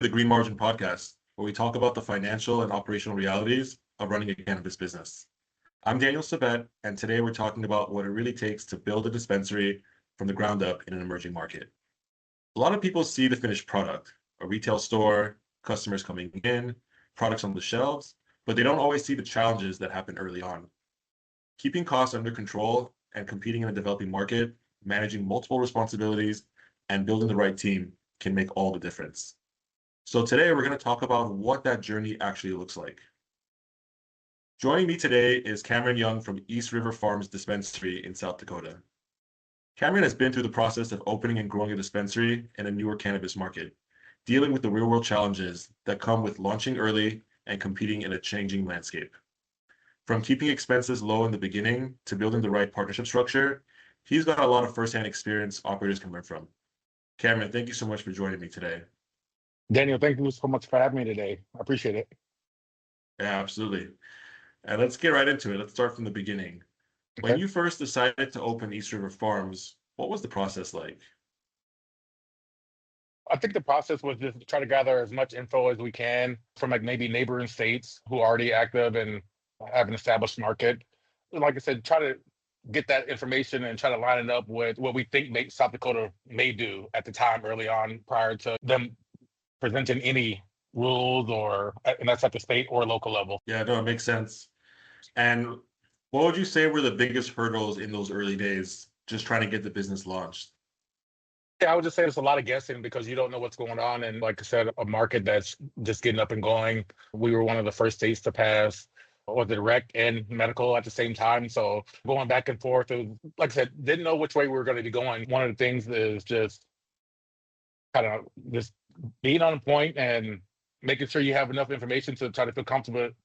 The Green Margin Podcast, where we talk about the financial and operational realities of running a cannabis business. I'm Daniel Sabet, and today we're talking about what it really takes to build a dispensary from the ground up in an emerging market. A lot of people see the finished product, a retail store, customers coming in, products on the shelves, but they don't always see the challenges that happen early on. Keeping costs under control and competing in a developing market, managing multiple responsibilities, and building the right team can make all the difference. So today we're going to talk about what that journey actually looks like. Joining me today is Cameron Young from East River Farms Dispensary in South Dakota. Cameron has been through the process of opening and growing a dispensary in a newer cannabis market, dealing with the real-world challenges that come with launching early and competing in a changing landscape. From keeping expenses low in the beginning to building the right partnership structure, he's got a lot of firsthand experience operators can learn from. Cameron, thank you so much for joining me today. Daniel, thank you so much for having me today. I appreciate it. Yeah, absolutely. And let's get right into it. Let's start from the beginning. Okay. When you first decided to open East River Farms, what was the process like? I think the process was just try to gather as much info as we can from like maybe neighboring states who are already active and have an established market. Like I said, try to get that information and try to line it up with what we think South Dakota may do at the time early on prior to them presenting any rules and that's at the state or local level. Yeah, no, it makes sense. And what would you say were the biggest hurdles in those early days, just trying to get the business launched? Yeah, I would just say there's a lot of guessing because you don't know what's going on. And like I said, a market that's just getting up and going. We were one of the first states to pass, was it rec and medical at the same time. So going back and forth, like I said, didn't know which way we were going to be going. One of the things is just kind of just being on point and making sure you have enough information to try to feel confident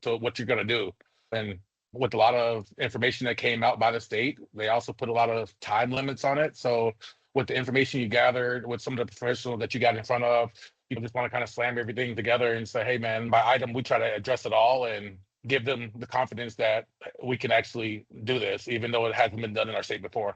to what you're going to do. And with a lot of information that came out by the state, they also put a lot of time limits on it. So with the information you gathered, with some of the professionals that you got in front of, you just want to kind of slam everything together and say, hey, man, by item, we try to address it all and give them the confidence that we can actually do this, even though it hasn't been done in our state before.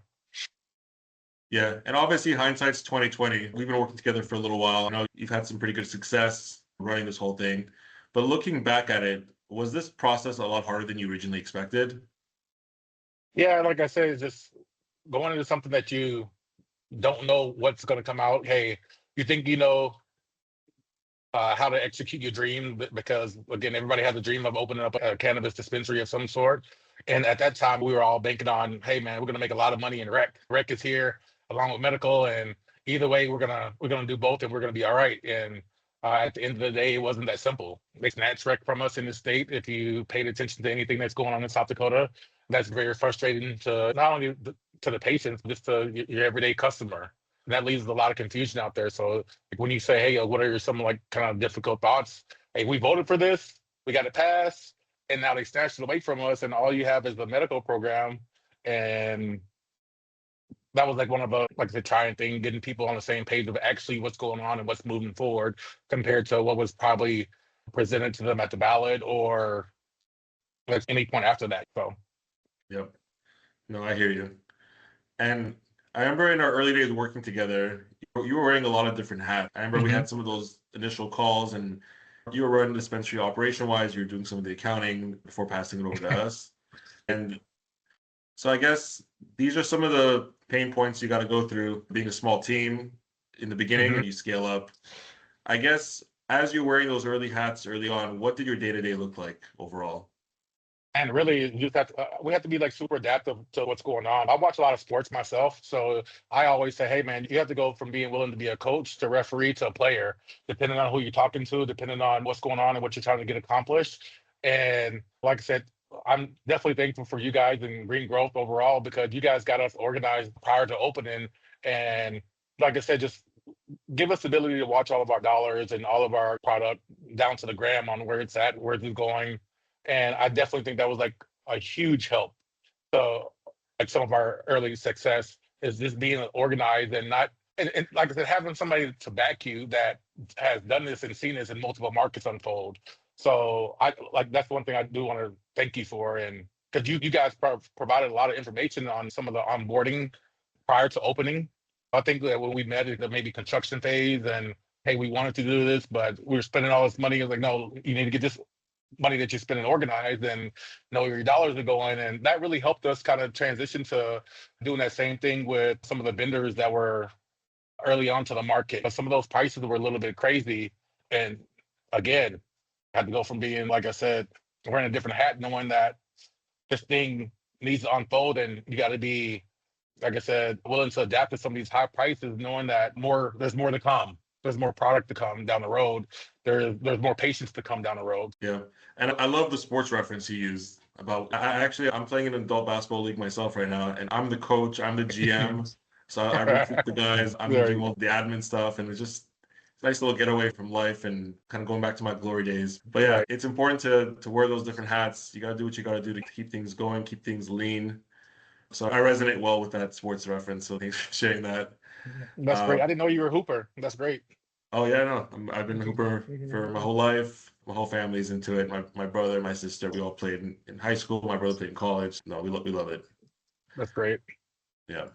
Yeah, and obviously hindsight's 2020. We've been working together for a little while. I know you've had some pretty good success running this whole thing, but looking back at it, was this process a lot harder than you originally expected? Yeah, like I said, it's just going into something that you don't know what's going to come out. Hey, you think you know how to execute your dream because, again, everybody has a dream of opening up a cannabis dispensary of some sort. And at that time, we were all banking on, hey, man, we're going to make a lot of money in rec. Rec is here along with medical. And either way, we're gonna do both and we're going to be all right. And at the end of the day, it wasn't that simple. They snatched rec from us in the state. If you paid attention to anything that's going on in South Dakota, that's very frustrating to not only to the patients, but just to your everyday customer. And that leaves a lot of confusion out there. So like when you say, hey, what are some like kind of difficult thoughts? Hey, we voted for this, we got it passed, and now they snatched it away from us, and all you have is the medical program. And that was like one of the, like the trying thing, getting people on the same page of actually what's going on and what's moving forward compared to what was probably presented to them at the ballot or at any point after that. So Yep. No, I hear you. And I remember in our early days working together, you were wearing a lot of different hats. I remember we had some of those initial calls and you were running the dispensary operation-wise, you were doing some of the accounting before passing it over to us. And so I guess these are some of the pain points you got to go through being a small team in the beginning when you scale up. I guess as you're wearing those early hats early on, what did your day-to-day look like overall? And really, you just have to, we have to be like super adaptive to what's going on. I watch a lot of sports myself, so I always say, hey, man, you have to go from being willing to be a coach to referee to a player, depending on who you're talking to, depending on what's going on and what you're trying to get accomplished. And like I said, I'm definitely thankful for you guys and Green Growth overall because you guys got us organized prior to opening. And like I said, just give us the ability to watch all of our dollars and all of our product down to the gram on where it's at, where it's going. And I definitely think that was like a huge help. So like some of our early success is just being organized and not, and like I said, having somebody to back you that has done this and seen this in multiple markets unfold. So I like, that's one thing I do want to thank you for. And because you guys provided a lot of information on some of the onboarding prior to opening. I think that when we met at the maybe construction phase and hey, we wanted to do this, but we were spending all this money. It's like, no, you need to get this money that you're spending organized and know where your dollars are going. And that really helped us kind of transition to doing that same thing with some of the vendors that were early on to the market. But some of those prices were a little bit crazy. And again, had to go from being, like I said, wearing a different hat, knowing that this thing needs to unfold and you got to be, like I said, willing to adapt to some of these high prices, knowing that there's more to come. There's more product to come down the road. There's more patience to come down the road. Yeah. And I love the sports reference you used about, I'm playing in an adult basketball league myself right now, and I'm the coach, I'm the GM. So I recruit the guys, I'm doing all the admin stuff, and it's nice little getaway from life and kind of going back to my glory days. But yeah, it's important to wear those different hats. You got to do what you got to do to keep things going, keep things lean. So I resonate well with that sports reference. So thanks for sharing that. That's great. I didn't know you were a hooper. That's great. Oh yeah, no, I've been a hooper for my whole life. My whole family's into it. My brother, my sister, we all played in high school. My brother played in college. No, we love it. That's great. Yeah.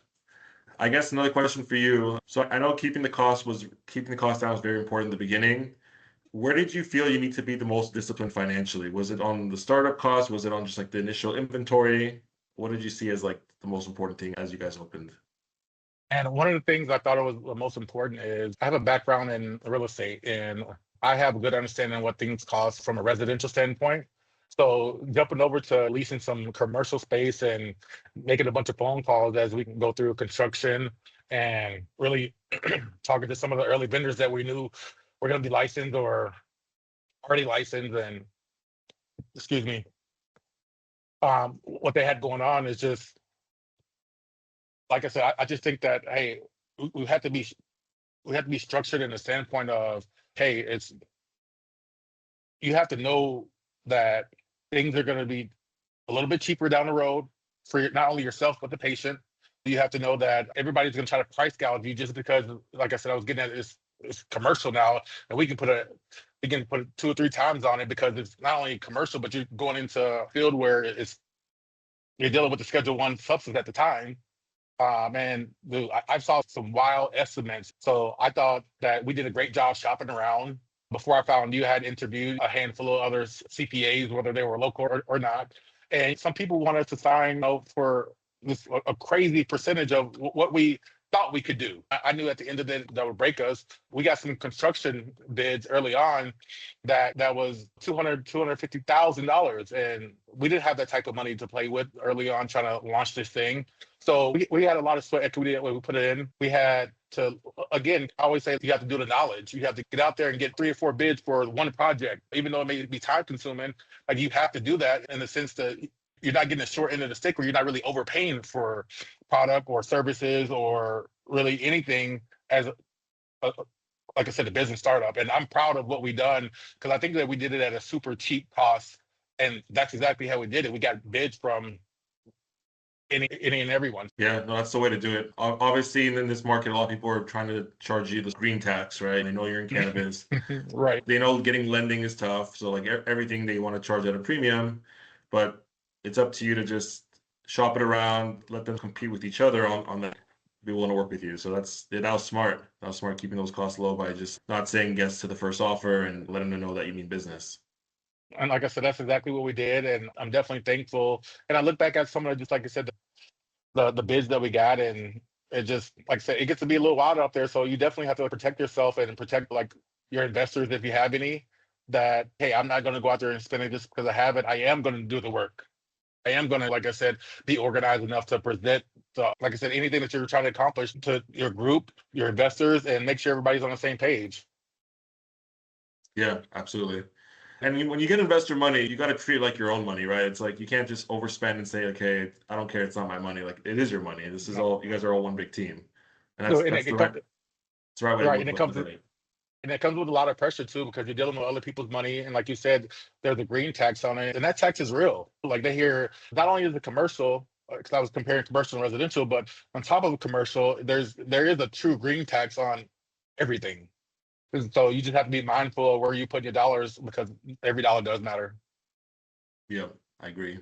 I guess another question for you. So I know keeping the cost down was very important in the beginning. Where did you feel you need to be the most disciplined financially? Was it on the startup cost? Was it on just like the initial inventory? What did you see as like the most important thing as you guys opened? And one of the things I thought it was the most important is I have a background in real estate and I have a good understanding of what things cost from a residential standpoint. So jumping over to leasing some commercial space and making a bunch of phone calls as we can go through construction and really talking to some of the early vendors that we knew were going to be licensed or already licensed and excuse me, what they had going on is just, like I said, I just think that, hey, we have to be structured in the standpoint of, hey, it's you have to know that things are going to be a little bit cheaper down the road for not only yourself but the patient. You have to know that everybody's going to try to price gouge you just because, like I said, I was getting at it's commercial now, and we can put it 2 or 3 times on it because it's not only commercial, but you're going into a field where you're dealing with the Schedule One substance at the time. And dude, I saw some wild estimates. So I thought that we did a great job shopping around. Before I found you, I had interviewed a handful of other CPAs, whether they were local or not. And some people wanted to sign, for this a crazy percentage of what we thought we could do. I knew at the end of the day that would break us. We got some construction bids early on that was $250,000, and we didn't have that type of money to play with early on trying to launch this thing. So we had a lot of sweat equity that we put it in. We had to, again, I always say you have to do the knowledge. You have to get out there and get 3 or 4 bids for one project, even though it may be time consuming. Like you have to do that in the sense that you're not getting the short end of the stick where you're not really overpaying for product or services or really anything as like I said, a business startup. And I'm proud of what we done because I think that we did it at a super cheap cost. And that's exactly how we did it. We got bids from any and everyone. Yeah, no, that's the way to do it. Obviously, in this market, a lot of people are trying to charge you the green tax, right? They know you're in cannabis. Right. They know getting lending is tough. So like everything they want to charge at a premium, but it's up to you to just shop it around, let them compete with each other on that. Be willing to work with you. So that was smart. That was smart keeping those costs low by just not saying yes to the first offer and letting them know that you mean business. And like I said, that's exactly what we did. And I'm definitely thankful. And I look back at some of the, just like I said, the bids that we got, and it just, like I said, it gets to be a little wild out there. So you definitely have to protect yourself and protect like your investors if you have any. That, hey, I'm not going to go out there and spend it just because I have it. I am going to do the work. I am going to, like I said, be organized enough to present, like I said, anything that you're trying to accomplish to your group, your investors, and make sure everybody's on the same page. Yeah, absolutely. And when you get investor money, you got to treat it like your own money, right? It's like you can't just overspend and say, okay, I don't care, it's not my money. Like it is your money. This is all, you guys are all one big team. And So, that's the right way to right, look at it. and it comes with a lot of pressure too, because you're dealing with other people's money. And like you said, there's a green tax on it, and that tax is real. Like they hear, not only is it commercial, because I was comparing commercial and residential, but on top of commercial, there is a true green tax on everything. And so you just have to be mindful of where you put your dollars because every dollar does matter. Yeah, I agree.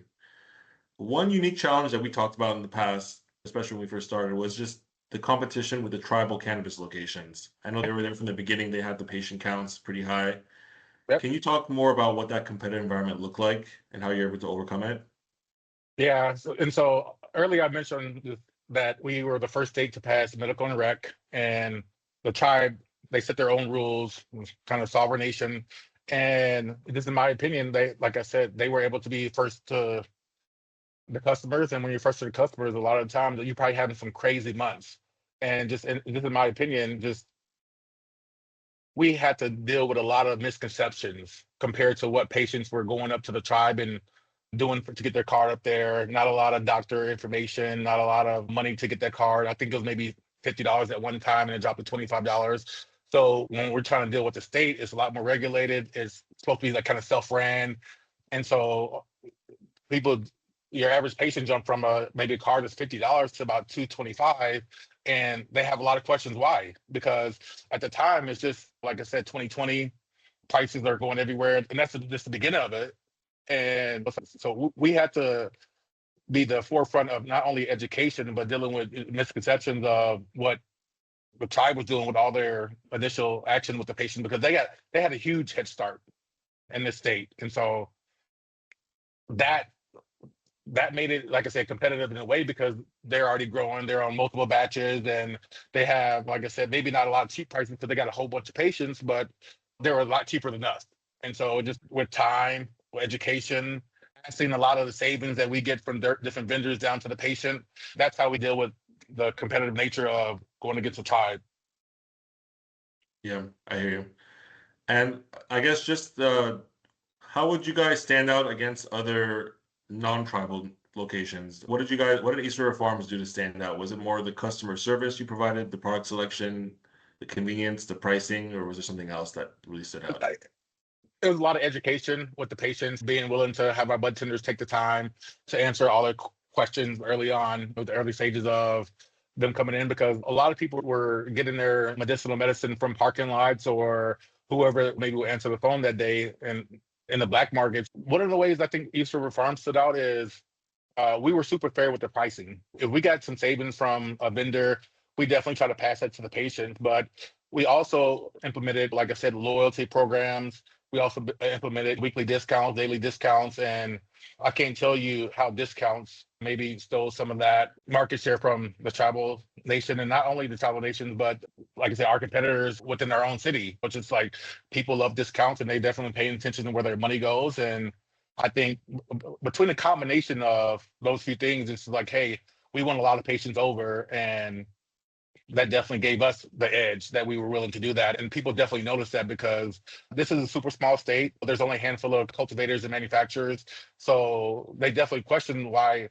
One unique challenge that we talked about in the past, especially when we first started, was just the competition with the tribal cannabis locations? I know they were there from the beginning. They had the patient counts pretty high. Yep. Can you talk more about what that competitive environment looked like and how you're able to overcome it? Yeah. So earlier I mentioned that we were the first state to pass medical and rec, and the tribe, they set their own rules, kind of sovereign nation. And this, in my opinion, they, like I said, they were able to be first to the customers. And when you're first to the customers, a lot of the times you probably having some crazy months. And just, and this is my opinion, just we had to deal with a lot of misconceptions compared to what patients were going up to the tribe and doing to get their card up there. Not a lot of doctor information, not a lot of money to get that card. I think it was maybe $50 at one time and it dropped to $25. So when we're trying to deal with the state, it's a lot more regulated. It's supposed to be like kind of self-ran. And so people, your average patient jumped from maybe a card that's $50 to about 225, and they have a lot of questions why. Because at the time it's just like I said, 2020 prices are going everywhere, and that's just the beginning of it. And so we had to be the forefront of not only education but dealing with misconceptions of what the tribe was doing with all their initial action with the patient, because they had a huge head start in this state. And so that that made it, like I said, competitive in a way, because they're already growing, they're on multiple batches, and they have, like I said, maybe not a lot of cheap prices because they got a whole bunch of patients, but they were a lot cheaper than us. And so just with time, with education, I've seen a lot of the savings that we get from different vendors down to the patient. That's how we deal with the competitive nature of going against a tribe. Yeah, I hear you. And I guess just how would you guys stand out against other non-tribal locations? What did East River Farms do to stand out? Was it more the customer service you provided, the product selection, the convenience, the pricing, or was there something else that really stood out? There was a lot of education with the patients, being willing to have our bud tenders take the time to answer all their questions early on, with the early stages of them coming in, because a lot of people were getting their medicinal medicine from parking lots or whoever maybe would answer the phone that day. And in the black markets, one of the ways I think East River Farm stood out is we were super fair with the pricing. If we got some savings from a vendor, we definitely try to pass that to the patient. But we also implemented, like I said, loyalty programs. We also implemented weekly discounts, daily discounts, and I can't tell you how discounts maybe stole some of that market share from the tribal nation, and not only the tribal nations, but like I said, our competitors within our own city, which is like people love discounts and they definitely pay attention to where their money goes. And I think between the combination of those few things, it's like, hey, we won a lot of patients over, and that definitely gave us the edge that we were willing to do that. And people definitely noticed that, because this is a super small state. There's only a handful of cultivators and manufacturers. So they definitely question why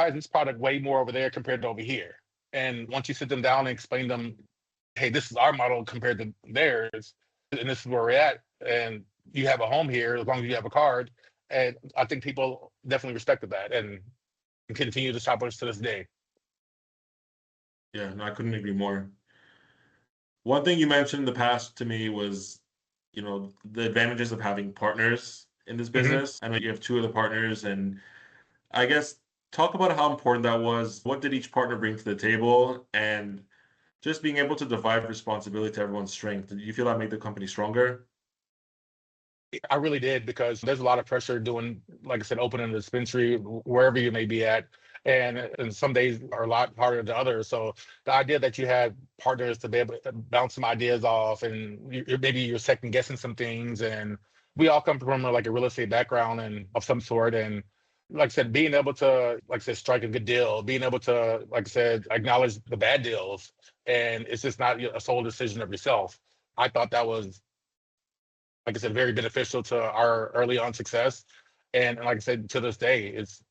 is this product way more over there compared to over here? And once you sit them down and explain them, hey, this is our model compared to theirs, and this is where we're at, and you have a home here as long as you have a card. And I think people definitely respected that and continue to shop with us to this day. Yeah, no, I couldn't agree more. One thing you mentioned in the past to me was, the advantages of having partners in this Mhm. business. I know you have two other partners, and I guess talk about how important that was. What did each partner bring to the table? And just being able to divide responsibility to everyone's strength. Did you feel that made the company stronger? I really did, because there's a lot of pressure doing, like I said, opening a dispensary wherever you may be at. And some days are a lot harder than others. So the idea that you had partners to be able to bounce some ideas off, and maybe you're second guessing some things. And we all come from like a real estate background and of some sort. And like I said, being able to, like I said, strike a good deal, being able to, like I said, acknowledge the bad deals. And it's just not a sole decision of yourself. I thought that was, like I said, very beneficial to our early on success. And like I said, to this day, it's,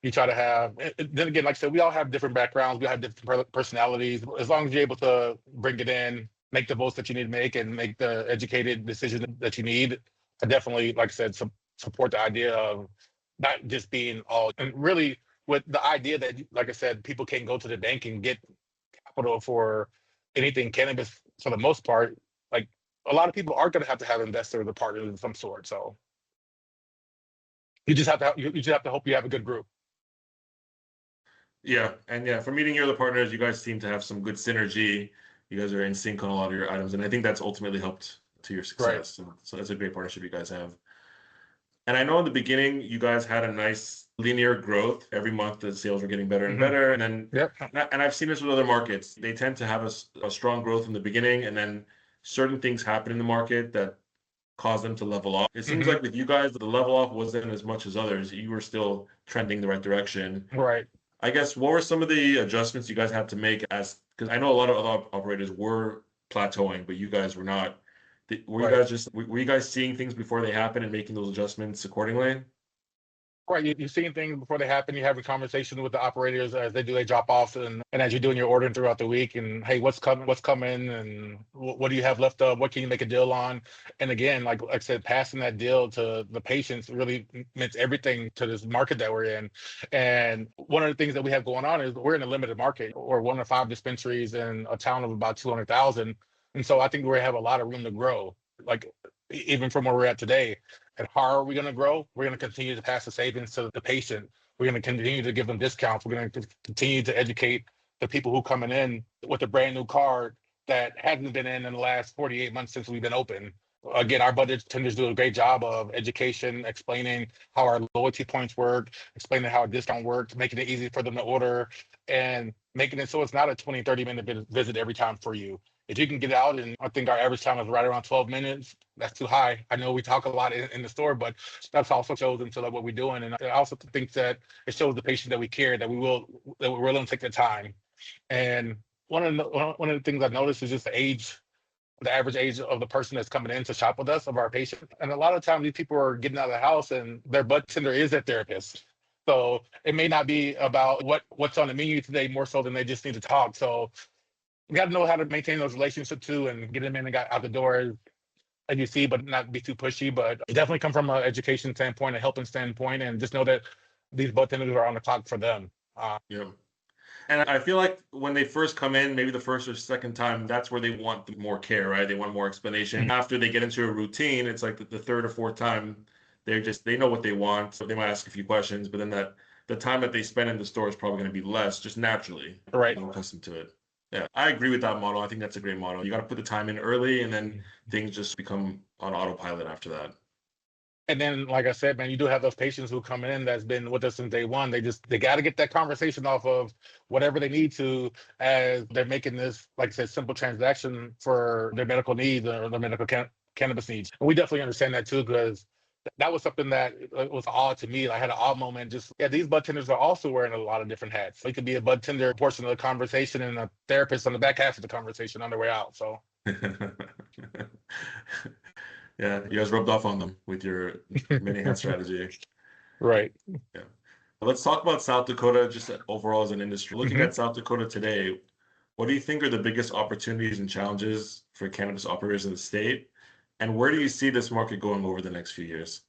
you try to have, then again, like I said, we all have different backgrounds, we have different personalities. As long as you're able to bring it in, make the votes that you need to make, and make the educated decision that you need, I definitely, like I said, support the idea of not just being all, and really with the idea that, like I said, people can go to the bank and get capital for anything cannabis for the most part. Like, a lot of people are going to have investors or partners of some sort. So you just have to hope you have a good group. Yeah, and yeah, from meeting your other partners, you guys seem to have some good synergy. You guys are in sync on a lot of your items, and I think that's ultimately helped to your Right. success. So that's a great partnership you guys have. And I know in the beginning you guys had a nice linear growth. Every month the sales were getting better and Hmm. better. And then Yep. and I've seen this with other markets. They tend to have a strong growth in the beginning, and then certain things happen in the market that cause them to level off. It seems Hmm. like with you guys, the level off wasn't as much as others. You were still trending the right direction. Right. I guess what were some of the adjustments you guys had to make as because I know a lot of other operators were plateauing, but you guys were not. Were you Right. guys just were you guys seeing things before they happen and making those adjustments accordingly? Right, you're seeing things before they happen. You're having conversations with the operators as they do their drop offs, and as you're doing your ordering throughout the week. And hey, what's coming, and what do you have left of? What can you make a deal on? And again, like I said, passing that deal to the patients really meant everything to this market that we're in. And one of the things that we have going on is we're in a limited market. We're one of 5 dispensaries in a town of about 200,000, and so I think we have a lot of room to grow. Like even from where we're at today, and how are we going to grow? We're going to continue to pass the savings to the patient. We're going to continue to give them discounts. We're going to continue to educate the people who coming in with a brand new card that hasn't been in the last 48 months since we've been open. Again, our budget tenders do a great job of education, explaining how our loyalty points work, explaining how a discount works, making it easy for them to order, and making it so it's not a 20, 30-minute visit every time for you. If you can get out, and I think our average time is right around 12 minutes, that's too high. I know we talk a lot in the store, but that's also shows into like what we're doing. And I also think that it shows the patient that we care, that we're willing to take the time. And one of the things I've noticed is just the average age of the person that's coming in to shop with us, of our patient. And a lot of times these people are getting out of the house and their bud tender is their therapist. So it may not be about what's on the menu today more so than they just need to talk. So we got to know how to maintain those relationships too and get them in and got out the door as you see, but not be too pushy. But definitely come from an education standpoint, a helping standpoint, and just know that these bartenders are on the clock for them. Yeah. And I feel like when they first come in, maybe the first or second time, that's where they want the more care, right? They want more explanation. After they get into a routine, it's like the third or fourth time, they know what they want. So they might ask a few questions, but then the time that they spend in the store is probably going to be less, just naturally, Right. being accustomed to it. Yeah, I agree with that model. I think that's a great model. You got to put the time in early, and then things just become on autopilot after that. And then, like I said, man, you do have those patients who come in that's been with us since day one. They got to get that conversation off of whatever they need to as they're making this, like I said, simple transaction for their medical needs or their cannabis needs. And we definitely understand that too, because that was something that was odd to me. I had an odd moment. Just yeah, these bud tenders are also wearing a lot of different hats. So it could be a bud tender portion of the conversation and a therapist on the back half of the conversation on their way out. So Yeah, you guys rubbed off on them with your mini hand strategy. right. Yeah. Let's talk about South Dakota just overall as an industry. Looking Hmm. at South Dakota today, what do you think are the biggest opportunities and challenges for cannabis operators in the state? And where do you see this market going over the next few years?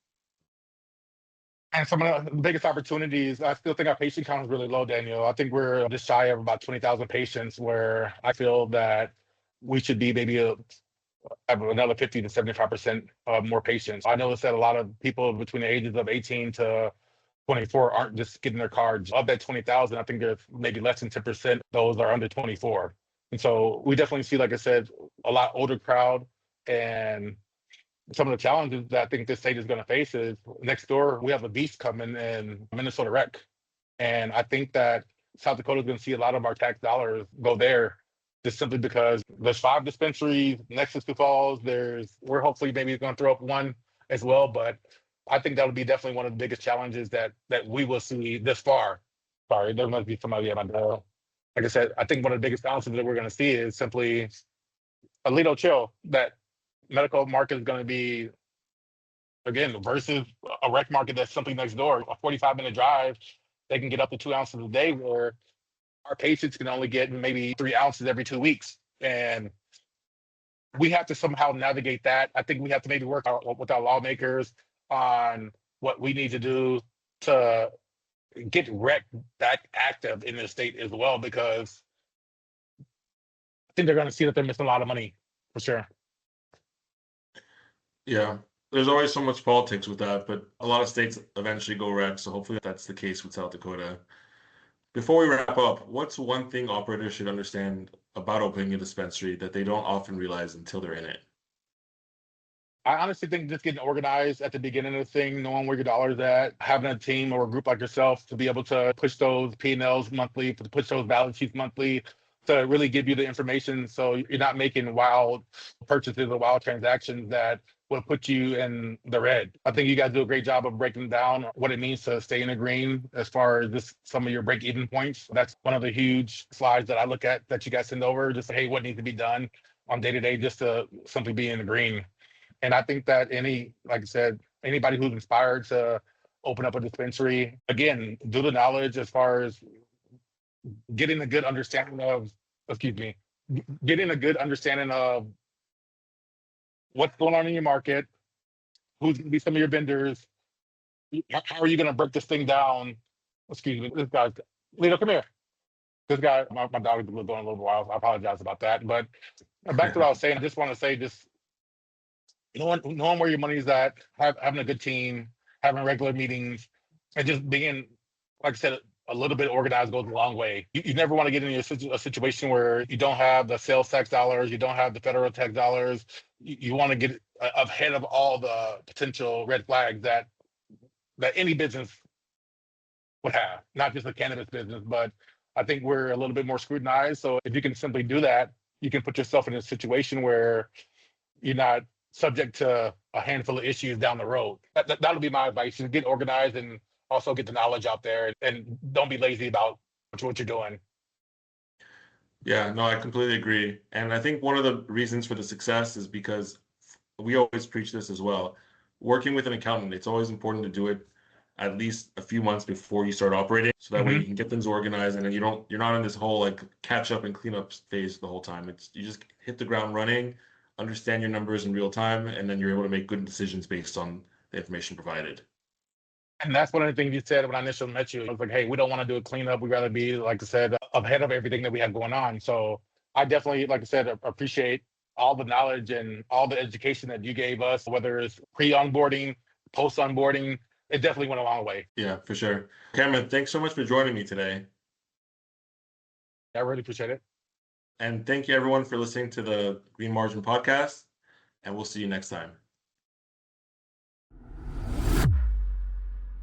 And some of the biggest opportunities, I still think our patient count is really low, Daniel. I think we're just shy of about 20,000 patients, where I feel that we should be maybe have another 50 to 75% more patients. I noticed that a lot of people between the ages of 18 to 24 aren't just getting their cards. Of that 20,000, I think there's maybe less than 10% those are under 24. And so we definitely see, like I said, a lot older crowd. And some of the challenges that I think this state is going to face is next door, we have a beast coming in Minnesota Rec. And I think that South Dakota is going to see a lot of our tax dollars go there just simply because there's 5 dispensaries next to Sioux Falls. We're hopefully maybe going to throw up one as well. But I think that'll be definitely one of the biggest challenges that we will see this far. Sorry, there must be somebody at my door. Like I said, I think one of the biggest challenges that we're going to see is simply a little chill that medical market is going to be again versus a rec market that's simply next door, a 45-minute drive. They can get up to 2 ounces a day, where our patients can only get maybe 3 ounces every 2 weeks. And we have to somehow navigate that. I think we have to maybe work with our lawmakers on what we need to do to get rec back active in the state as well, because I think they're going to see that they're missing a lot of money for sure. Yeah, there's always so much politics with that, but a lot of states eventually go rec, so hopefully that's the case with South Dakota. Before we wrap up, what's one thing operators should understand about opening a dispensary that they don't often realize until they're in it? I honestly think just getting organized at the beginning of the thing, knowing where your dollar's at, having a team or a group like yourself to be able to push those P&Ls monthly, to push those balance sheets monthly, to really give you the information so you're not making wild purchases or wild transactions that will put you in the red. I think you guys do a great job of breaking down what it means to stay in the green as far as this, some of your break-even points. That's one of the huge slides that I look at that you guys send over, just hey, what needs to be done on day to day just to simply be in the green. And I think that like I said, anybody who's inspired to open up a dispensary, again, do the knowledge as far as getting a good understanding of, excuse me, getting a good understanding of what's going on in your market, who's going to be some of your vendors, how are you going to break this thing down? Excuse me, this guy's, Lito, come here. This guy, my dog is going a little wild. I apologize about that. But back to what I was saying, I just want to say, just knowing where your money's at, having a good team, having regular meetings, and just being, like I said, a little bit organized goes a long way. You never want to get in a situation where you don't have the sales tax dollars, you don't have the federal tax dollars. You want to get ahead of all the potential red flags that any business would have, not just the cannabis business, but I think we're a little bit more scrutinized. So if you can simply do that, you can put yourself in a situation where you're not subject to a handful of issues down the road. That'll be my advice: is get organized and also get the knowledge out there, and don't be lazy about what you're doing. Yeah, no, I completely agree. And I think one of the reasons for the success is because we always preach this as well. Working with an accountant, it's always important to do it at least a few months before you start operating. So that way you can get things organized and then you're not in this whole like catch up and clean up phase the whole time. It's you just hit the ground running, understand your numbers in real time, and then you're able to make good decisions based on the information provided. And that's one of the things you said when I initially met you. I was like, hey, we don't want to do a cleanup. We'd rather be, like I said, ahead of everything that we have going on. So I definitely, like I said, appreciate all the knowledge and all the education that you gave us, whether it's pre-onboarding, post-onboarding. It definitely went a long way. Yeah, for sure. Cameron, thanks so much for joining me today. I really appreciate it. And thank you everyone for listening to the Green Margin podcast. And we'll see you next time.